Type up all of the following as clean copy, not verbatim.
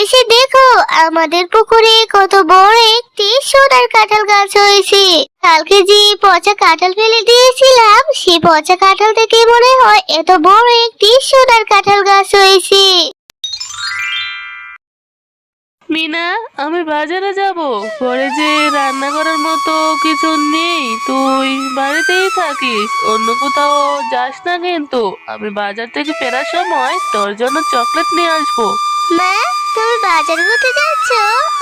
এসে দেখো আমাদের পুকুরে কত বড় একটি সোনার কাঁঠাল গাছ হয়েছে। কালকে যে পচা কাঁঠাল ফেলে দিয়েছিলাম সেই পচা কাঁঠাল থেকে মনে হয় এত বড় একটি সোনার কাঁঠাল গাছ হয়েছে। মিনা, আমি বাজারে যাব, ঘরে যে রান্না করার মতো কিছু নেই। তুই বাড়িতেই থাকিস, অন্য কোথাও যাস না কিন্তু। আমি বাজার থেকে ফেরার সময় তোর জন্য চকলেট নিয়ে আসবো। মা, তুমি বাজার করতে যাচ্ছ?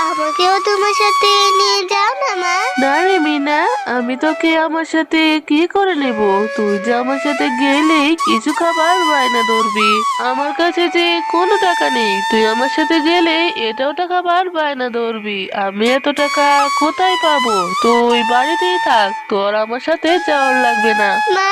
আমাকেও তোমার সাথে নিয়ে যাও না মা। না রে মিনা, আমি তোকে আমার সাথে কি করে নেব? তুই যে আমার সাথে গেলেই কিছু খাবার বায়না ধরবি। আমার কাছে যে কোনো টাকা নেই, তুই আমার সাথে গেলে এটাও টাকা বার বায়না ধরবি। আমি এত টাকা কোথায় পাবো? তুই বাড়িতেই থাক, তোর আমার সাথে যাওয়ার লাগবে না। মা,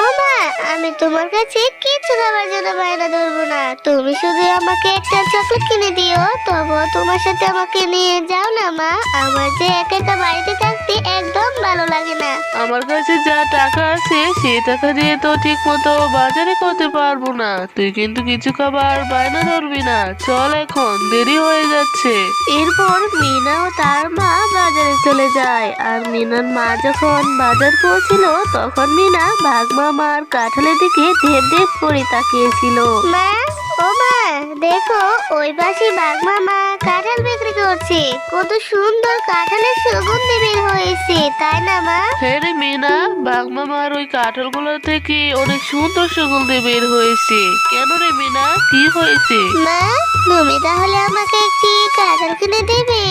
ও মা, আমি তোমার কাছে কিছু খাবার জন্য বায়না ধরবো না। তুমি শুধু আমাকে একটা চকলেট কিনে দিও, তবুও তোমার সাথে আমাকে নিয়ে যাও না মা। আমার যে একা একা বাড়িতে থাকতে একদম ভালো লাগে না। আমার কাছে যা টাকা আছে সেই টাকা দিয়ে তো ঠিক মতো বাজারে করতে পারবো না। তুই কিন্তু কিছু খাবার বায়না ধরবি না। চল, এখন দেরি হয়ে যাচ্ছে। এরপর মিনা ও তার মা বাজারে চলে যায়। আর মিনার মা যখন বাজার করছিল তখন মিনা বাঘ মামার কাঁঠালের দিকে ঢেপ ঢেপ করে তাকিয়েছিল। মা, ও মা, দেখো ওই পাশে বাঘ মামা কাঁঠাল বিক্রি করছে। কত সুন্দর কাঁঠালের সুগন্ধি বের হয়েছে, তাই না মা? হ্যাঁ রে মিনা, বাঘ মামার ওই কাঁঠালগুলো থেকে অনেক সুন্দর সুগন্ধি বের হয়েছে। কেন রে মিনা, কি হয়েছে? মা, তুমি তাহলে আমাকে একটি কাঁঠাল কিনে দেবে?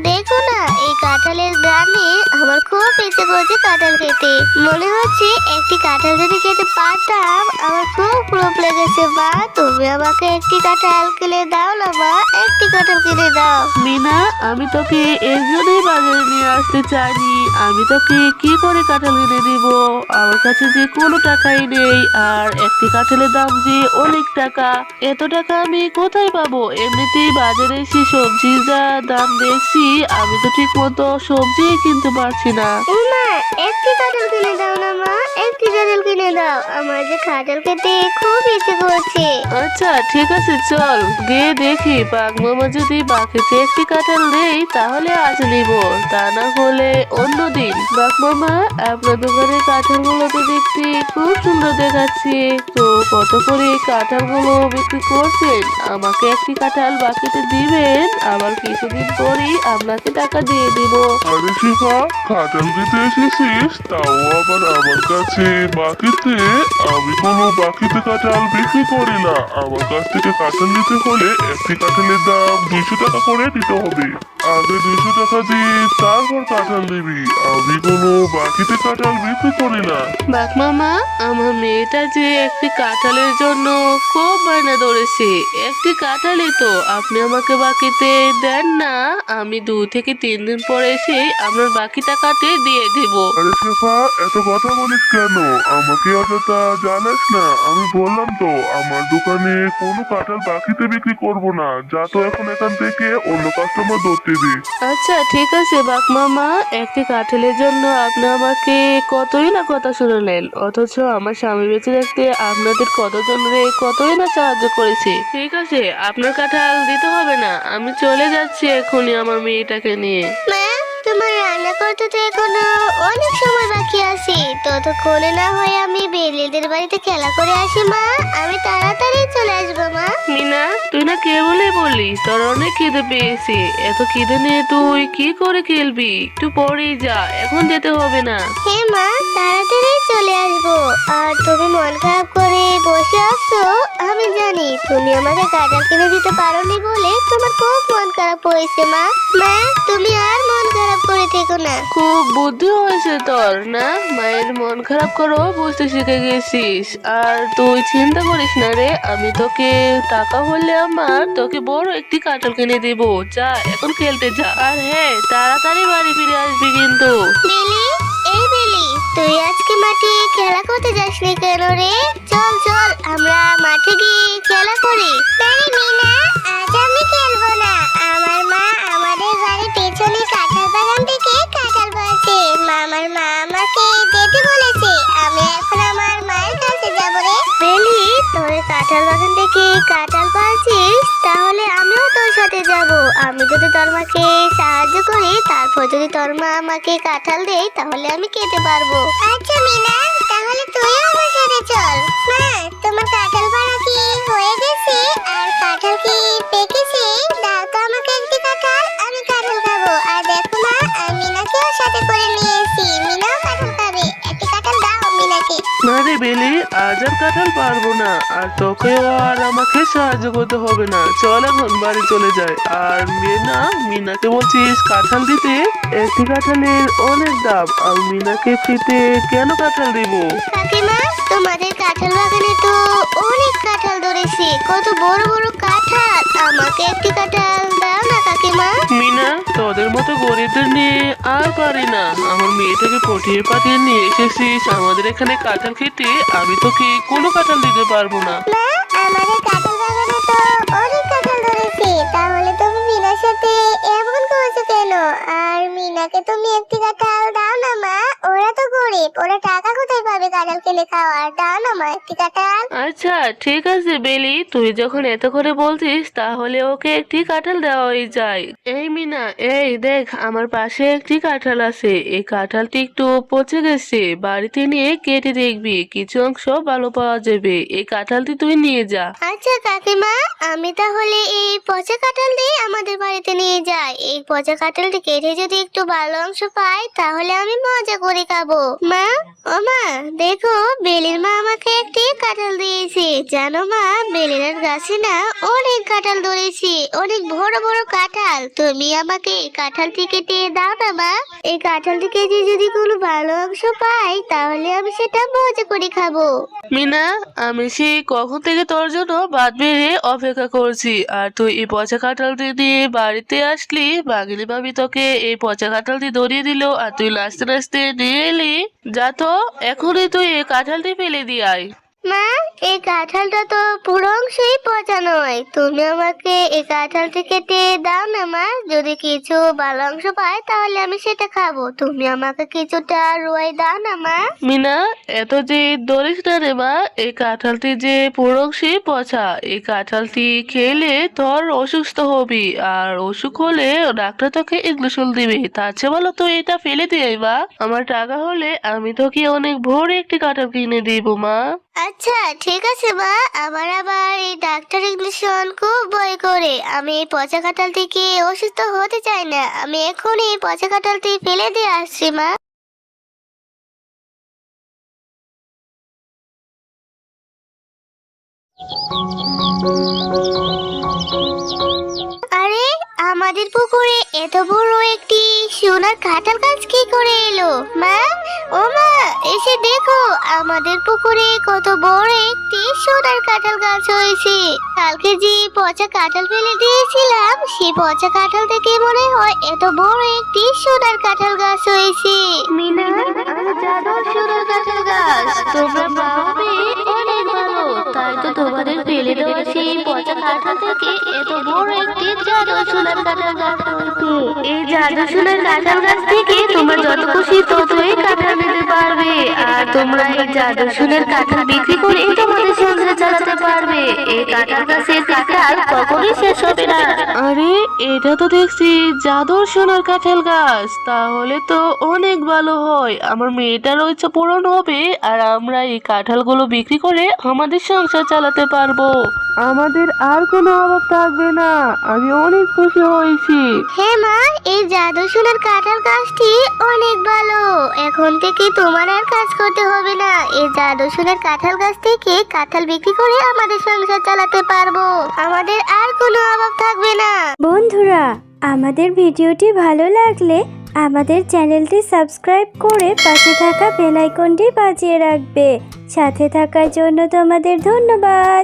দেখো না, এই কাঁঠালের গ্রামে আমার খুব ইচ্ছে করছে কাঁঠাল খেতে। মনে হচ্ছে একটি কাঁঠাল যদি খেতে পারতাম। আমার খুব লোভ লেগেছে মা, তুমি আমাকে একটি কাঁঠাল কিনে দাও না মা, একটি কাঁঠাল কিনে দাও। মিনা, আমি তোকে এর জন্যই বাজারে নিয়ে আসতে চাইনি। আমি তোকে কি করে কাঁঠাল কিনে দিব? আমার কাছে যে কোনো টাকাই নেই, আর একটি কাঁঠালের দাম যে অনেক টাকা। এত টাকা আমি কোথায় পাবো? এমনিতেই বাজারে এসে সবজির যা দাম দেখছি, আমি তো ঠিক মতো সবজি কিনতে পারছি না। মা, একটি কাঁঠাল কিনে দাও না মা, একটি কাঁঠাল কিনে দাও। আমার যে কাঁঠাল খেতে খুব ইচ্ছে করছে। আচ্ছা ঠিক আছে, চল গিয়ে দেখি বাঘ মামা যদি বাকিতে একটি কাঁঠাল দেই তাহলে আজ নিব, তা না হলে অন্যদিন। বাঘ মামা, আপনার দোকানের কাঁঠালগুলো তো দেখতে খুব সুন্দর দেখাচ্ছে, তো কত করে কাঁঠালগুলো বিক্রি করছেন? আমাকে একটি কাঁঠাল বাকিতে দিবেন, আবার কিছুদিন পরই আপনাকে টাকা দিয়ে দিব। আরে শিখা, কাঁঠাল দিতে এসেছিস, তাও আবার আমার কাছে বাকিতে? আমি কোনো বাকিতে কাঁঠাল বিক্রি করি না। আমার কাছ থেকে কাঁঠাল নিতে হলে একটি কাঁঠালের দাম 200 টাকা করে দিতে হবে। আগে 200 টাকা দিয়ে তারপর কাঁঠাল নিবি। আমি কোনো বাকিতে কাঁঠাল বিক্রি করি না। বাঘ মামা, আমার মেয়েটা যে একটি কাঁঠালের জন্য খুব বায়না ধরেছে। একটি কাঁঠালই তো, আপনি আমাকে বাকিতে দেন না। আমি 2 থেকে 3 দিন পরে এসে আপনার বাকি টাকাতে দিয়ে দেব। আরে শেফা, এত কথা বলিস কেন? আমাকে অযথা জানাস না। আমি বললাম তো আমার দোকানে কোনো কাঁঠাল বাকিতে বিক্রি করব না। যা তো এখন এখান থেকে অন্য কাস্টমার ধরতে দে। আচ্ছা ঠিক আছে বাঘ মামা, একটি কাঁঠালের জন্য আপনি আমাকে কতই না কথা শুনালেন, অথচ আমার স্বামী বেঁচে থাকতে আপনাদের কতজনের কতই না সাহায্য করেছে। ঠিক আছে, আপনার কাঁঠাল দিতে হবে না, আমি চলে যাচ্ছি এখনই আমার মেয়েটাকে নিয়ে। মা, তোমার রান্না করতে তো এখনো অনেক সময় বাকি আছে। ততক্ষণে না হয় আমি বেলিদের বাড়িতে খেলা করে আসি মা। আমি তাড়াতাড়ি চলে আসবো মা। মিনা, তুই না কে বলে বললি তোর অনেক খিদে পেয়েছে? এত খিদে নিয়ে তুই কি করে খেলবি? একটু পরেই যা, এখন যেতে হবে না। হ্যাঁ মা, তাড়াতাড়ি চলে আসবো। আর তুমি মন খারাপ করে বসে আছো, আমি জানি তুমি আমাকে কাঁঠাল কিনে দিতে পারোনি বলে তোমার খুব মন খারাপ হয়েছে মা। মা, তুমি আর মন খারাপ করে থেকো না। খুব বুদ্ধি হয়েছে তোর না, মায়ের মন খারাপ করো বুঝতে শিখে গেছিস। আর তুই চিন্তা করিস না রে, আমি তোকে টাকা হলে আমার তোকে বড় একটি কাঁঠাল কিনে দিব। যা, এখন খেলতে যা। আর হ্যাঁ, তাড়াতাড়ি বাড়ি ফিরে আসবি কিন্তু। বেলি, এই বেলি, তুই আজকে মাঠে খেলা করতে যাসনি কেন রে? চল চল, আমরা মাঠে গিয়ে খেলা করি। মিনা, আজ আমি খেলবো না। আমার মা আমাদের বাড়ির পেছনে কাঁঠাল বাগান থেকে কাঁঠাল বলছে। আমার মা আমাকে যেতে বলেছে। আমি এখন আমার মায়ের কাছে যাব রে। বেলি, তোর কাঁঠাল বাগান থেকে কাঁঠাল পাচ্ছিস? তাহলে আমিও তোর সাথে খেতে যাব। আমি যদি তোর মাকে সাহায্য করি, তারপর যদি তোর মা আমাকে কাঁঠাল দেয়, তাহলে আমি খেতে পারবো। আচ্ছা মিনা, তাহলে তুইও আমার সাথে চল। মা, তোমার কাঁঠাল পাড়া কি হয়ে গেছে? আর কাঁঠাল কি পেকেছে? দাও তো আমাকে একটি কাঁঠাল, আমি কাঁঠাল খাবো। আর দেখো মা, আমি মিনাকেও সাথে করে নিয়ে এসেছি, মিনাও কাঁঠাল খাবে। একটি কাঁঠাল দাও মিনাকে। না রে বেলি, আজ আর কাঁঠাল পারবো না, আর তোকেও আর আমাকে সাহায্য করতে হবে না। চল এখন বাড়ি চলে যায়। আর মিনাকে বলছিস কাঁঠাল দিতে? একটি কাঁঠালের অনেক দাম, আর মিনাকে ফ্রিতে কেন কাঁঠাল দিব? কাকিমা, তোমাদের কাঁঠাল বাগানে তো অনেক কাঁঠাল ধরেছে, কত বড় বড় কাঁঠাল। আমাকে একটি কাঁঠাল দাও না কাকিমা। মিনা, তোদের মতো গরিবদের নিয়ে আর পারি না। আমার মেয়েটাকে পটিয়ে পাঠিয়ে নিয়ে এসেছিস আমাদের এখানে কাঁঠাল খেতে, আমি তোকে কোনো কাঁঠাল দিতে পারবো না। মা, আমাদের কাঁঠাল বাগানে তো অনেক কাঁঠাল ধরেছে, তাহলে তুমি মিনার সাথে এমন করছো কেন? আর মিনাকে তুমি একটি কাঁঠাল দাও না মা, ওরা তো গরিব, ওরা টাকা কোথায় পাবে কাঁঠাল কিনে খাওয়ার? দাও না মা একটি কাঁঠাল। আচ্ছা ঠিক আছে বেলি, তুই যখন এত করে বলছিস তাহলে ওকে একটি কাঁঠাল দেওয়াই যায়। এই মিনা, এই দেখ আমার পাশে একটি কাঁঠাল আছে। এই কাঁঠালটি একটু পচে গেছে, বাড়িতে নিয়ে কেটে দেখবি, কিছু অংশ ভালো পাওয়া যাবে। এই কাঁঠালটি তুই নিয়ে যা। আচ্ছা কাকিমা, আমি তাহলে এই পচা কাঁঠালটি আমাদের বাড়িতে নিয়ে যাই। এই পচা কাঁঠালটি কেটে যদি একটু ভালো অংশ পাই, তাহলে আমি মজা করে খাবো। মা, ও মা, দেখো বেলির মা আমাকে একটি কাঁঠাল দিয়েছে। জানো মা, বেলির গাছে না অনেক কাঁঠাল ধরেছে, অনেক বড় বড় কাঁঠাল। তুমি আমাকে এই কাঁঠালটি কেটে দাও না মা। এই কাঁঠালটি কেটে যদি কোনো ভালো অংশ পাই, তাহলে আমি সেটা মজা করে খাবো। মিনা, আমি সেই কখন থেকে তোর জন্য ভাত বেড়ে অপেক্ষা করছি, আর তুই এই পচা কাঁঠালটি দিয়ে বাড়িতে আসলি। বাগিনী ভাবি তোকে এই পচা কাঁঠালটি ধরিয়ে দিল, আর তুই নাচতে নাচতে নিয়ে এলি। যা তো, এখনই তুই এই কাঁঠালটি ফেলে দিয়ে আয়। মা, এই কাঁঠালটা তো পুরো অংশই পচা নয়। তুমি আমাকে এই কাঁঠালটি কেটে দাও না মা, যদি কিছু ভালো অংশ পাই তাহলে আমি সেটা খাবো। তুমি আমাকে কিছুটা রুয়াই দাও না মা। মিনা, এত যে ধরিস না রে মা, এই কাঁঠালটি যে পুরো অংশই পচা। এই কাঁঠালটি খেলে তোর অসুস্থ হবি, আর অসুখ হলে ডাক্তার তোকে ইঞ্জেকশন দিবে। তার চেয়ে ভালো তো এটা ফেলে দিয়ে মা। আমার টাকা হলে আমি তোকে অনেক ভোরে একটি কাঁঠাল কিনে দিব মা। আচ্ছা ঠিক আছে মা, আমার আবার এই ডাক্তার ইঞ্জেকশন খুব ভয় করে। আমি এই পচা কাঁঠাল থেকে অসুস্থ হতে চাই না। আমি এখনই এই পচা কাঁঠালটি ফেলে দিয়ে আসছি মা। আরে, আমাদের পুকুরে এত বড় একটি সোনার কাঁঠাল গাছ কি করে এলো? মা, ও মা, এসে দেখো আমাদের পুকুরে কত বড় একটি সোনার কাঁঠাল গাছ হয়েছে। কালকে যে পচা কাঁঠাল ফেলে দিয়েছিলাম, সেই পচা কাঁঠাল থেকে মনে হয় এত বড় একটি সোনার কাঁঠাল গাছ হয়েছে। মিনা, আমি জানো সোনার কাঁঠাল গাছ তোমরা পাবে অনেক ভালো, তাই তো তোমাদের ফেলে দেওয়া সেই পচা কাঁঠাল থেকে এত বড় একটি জাদু সোনার কাঁঠাল গাছ হয়েছে। এই জাদু সোনার কাঁঠাল গাছ থেকে তোমরা যত খুশি ততই কাঁঠাল নিতে পারবে, আর তোমরা এই জাদু সোনার কাঁঠাল বিক্রি করে তোমাদের সংসার চালাতে পারবে। এই কাঁঠাল গাছের কাঁঠাল কখনোই শেষ হবে না। আরে, এটা তো দেখছি জাদুর সোনার কাঁঠাল গাছ, তাহলে তো অনেক ভালো হয়। আমার মেয়েটারও ইচ্ছা পূরণ হবে, আর আমরা এই কাঁঠালগুলো বিক্রি করে আমাদের সংসার চালাতে পারবো। আমাদের আর কোনো অভাব থাকবে না। আমি অনেক খুশি হয়েছি। হ্যাঁ মা, এই জাদু সোনার কাঁঠাল গাছটি অনেক ভালো। এখন থেকে তোমার আর কাজ করতে হবে না। এই জাদু সোনার কাঁঠাল গাছ থেকে কাঁঠাল বিক্রি করে আমাদের সংসার চালাতে পারবো। আমাদের আর কোনো অভাব থাকবে না। বন্ধুরা, আমাদের ভিডিওটি ভালো লাগলে আমাদের চ্যানেলটি সাবস্ক্রাইব করে পাশে থাকা বেল আইকনটি বাজিয়ে রাখবে। সাথে থাকার জন্য তোমাদের ধন্যবাদ।